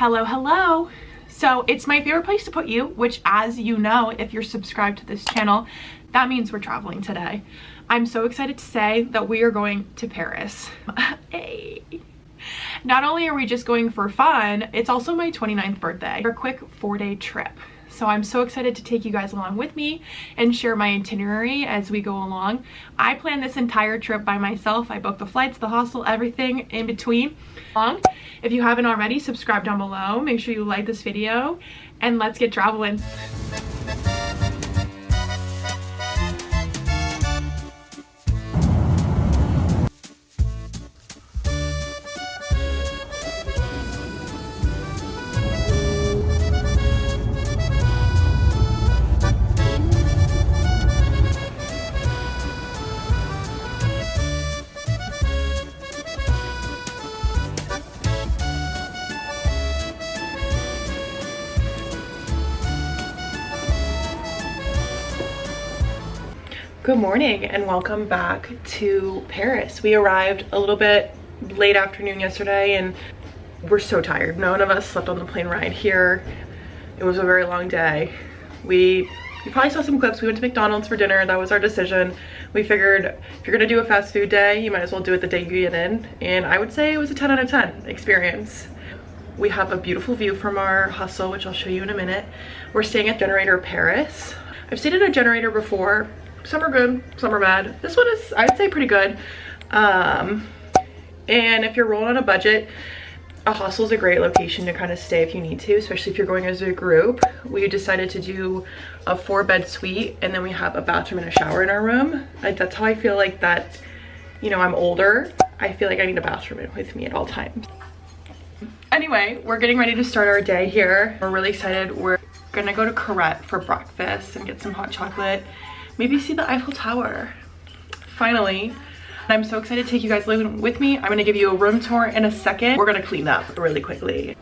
Hello, hello. So it's my favorite place to put you, which, as you know, if you're subscribed to this channel, that means we're traveling today. I'm so excited to say that we are going to Paris. Hey. Not only are we just going for fun, it's also my 29th birthday. A quick 4-day trip. So I'm so excited to take you guys along with me and share my itinerary as we go along. I planned this entire trip by myself. I booked the flights, the hostel, everything in between. If you haven't already, subscribe down below. Make sure you like this video and let's get traveling. Good morning and welcome back to Paris. We arrived a little bit late afternoon yesterday and we're so tired. None of us slept on the plane ride here. It was a very long day. You probably saw some clips. We went to McDonald's for dinner. That was our decision. We figured if you're gonna do a fast food day, you might as well do it the day you get in. And I would say it was a 10 out of 10 experience. We have a beautiful view from our hostel, which I'll show you in a minute. We're staying at Generator Paris. I've stayed at a Generator before. Some are good, some are bad. This one is, I'd say, pretty good. And if you're rolling on a budget, a hostel is a great location to kind of stay if you need to, especially if you're going as a group. We decided to do a 4-bed suite, and then we have a bathroom and a shower in our room. That's how I feel like that, you know, I'm older. I feel like I need a bathroom with me at all times. Anyway, we're getting ready to start our day here. We're really excited. We're gonna go to Carrette for breakfast and get some hot chocolate. Maybe see the Eiffel Tower. Finally. I'm so excited to take you guys living with me. I'm gonna give you a room tour in a second. We're gonna clean up really quickly.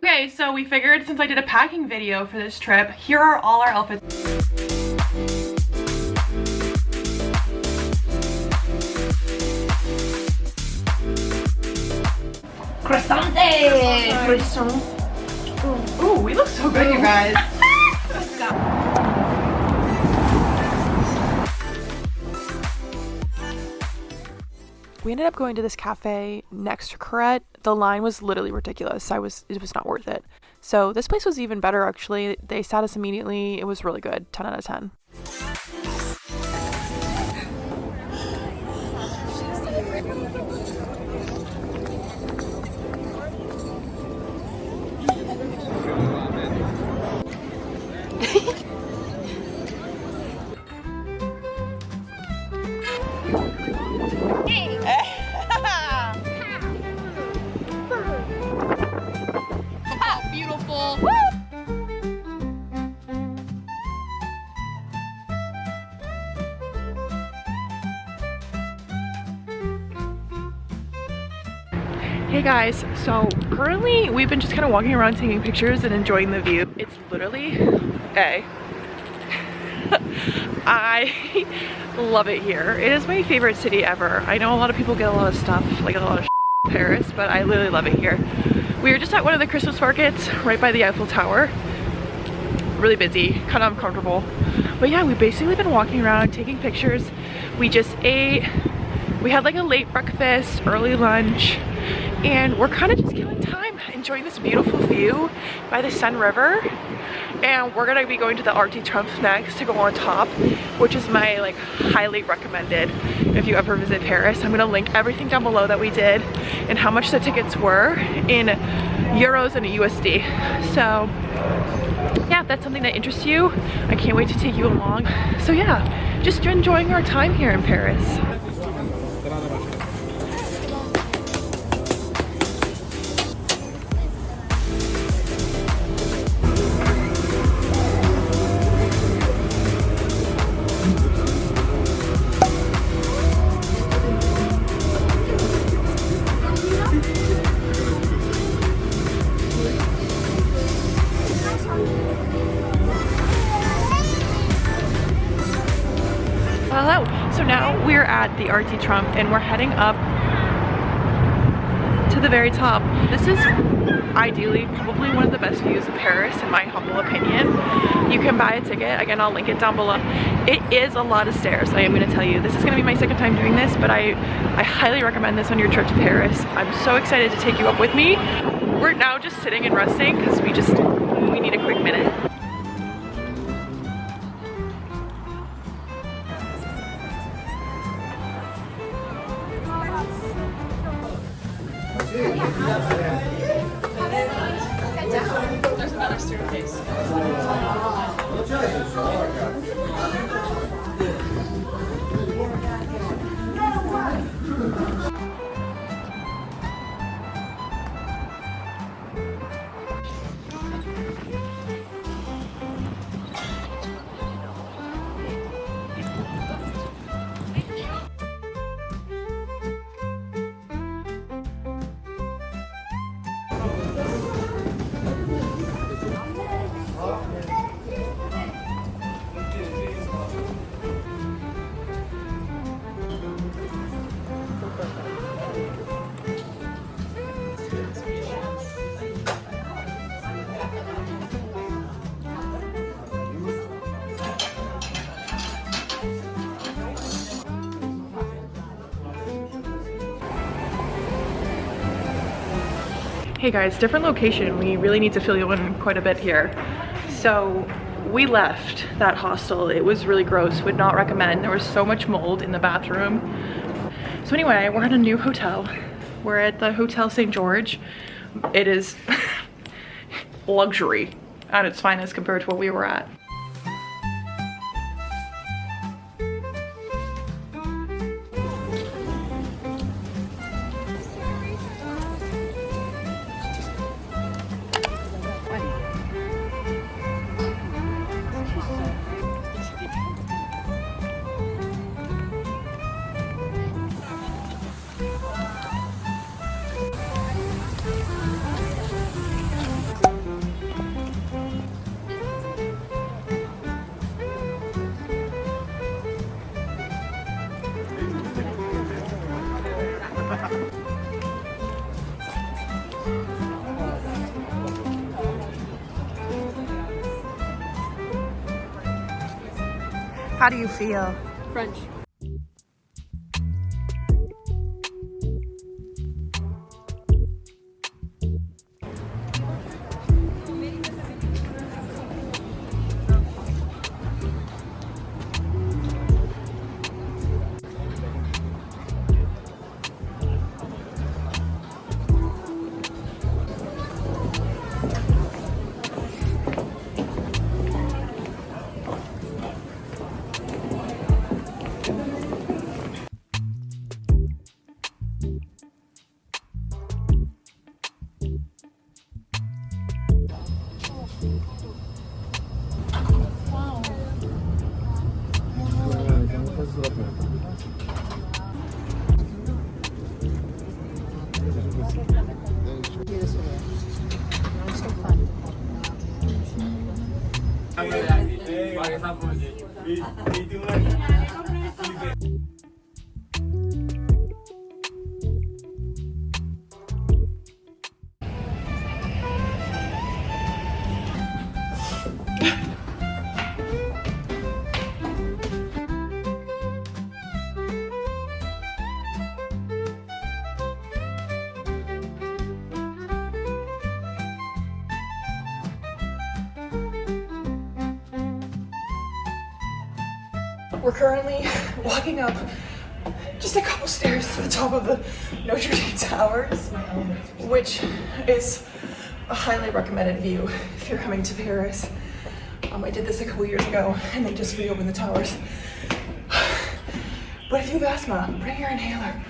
Okay, so we figured since I did a packing video for this trip, here are all our outfits. Croissante! Croissant. Ooh, we look so good, you guys. Let's go. We ended up going to this cafe next to Carrette. The line was literally ridiculous. It was not worth it. So this place was even better, actually. They sat us immediately. It was really good. 10 out of 10. Hey guys, so currently we've been just kind of walking around taking pictures and enjoying the view. It's literally I love it here. It is my favorite city ever. I know a lot of people get a lot of stuff, like a lot of in Paris, but I literally love it here. We were just at one of the Christmas markets right by the Eiffel Tower. Really busy, kind of uncomfortable. But yeah, we've basically been walking around taking pictures. We just ate. We had like a late breakfast, early lunch, and we're kind of just killing time, enjoying this beautiful view by the Seine River. And we're gonna be going to the Arc de Triomphe next to go on top, which is my like highly recommended if you ever visit Paris. I'm gonna link everything down below that we did and how much the tickets were in euros and USD. So yeah, if that's something that interests you, I can't wait to take you along. So yeah, just enjoying our time here in Paris. at the Arc de Triomphe and we're heading up to the very top. This is ideally probably one of the best views of Paris in my humble opinion. You can buy a ticket, again I'll link it down below. It is a lot of stairs, I am going to tell you. This is going to be my second time doing this, but I highly recommend this on your trip to Paris. I'm so excited to take you up with me. We're now just sitting and resting because we need a quick minute. There's another staircase. Hey guys, different location. We really need to fill you in quite a bit here. So we left that hostel. It was really gross, would not recommend. There was so much mold in the bathroom. So anyway, we're at a new hotel. We're at the Hotel St. George. It is luxury at its finest compared to what we were at. How do you feel? French. We're currently walking up just a couple stairs to the top of the Notre Dame towers, which is a highly recommended view if you're coming to Paris. I did this a couple years ago and they just reopened the towers. But if you have asthma, bring your inhaler.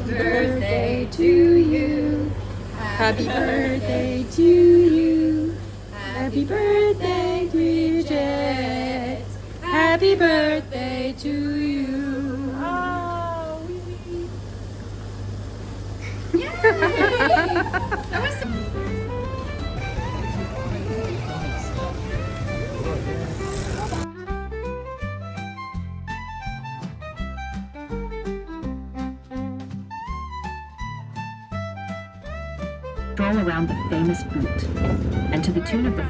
Birthday to you. Happy birthday to you. Happy birthday, Bridget. Happy birthday to you. Oh, yay! That was so stroll around the famous boot, and to the tune of the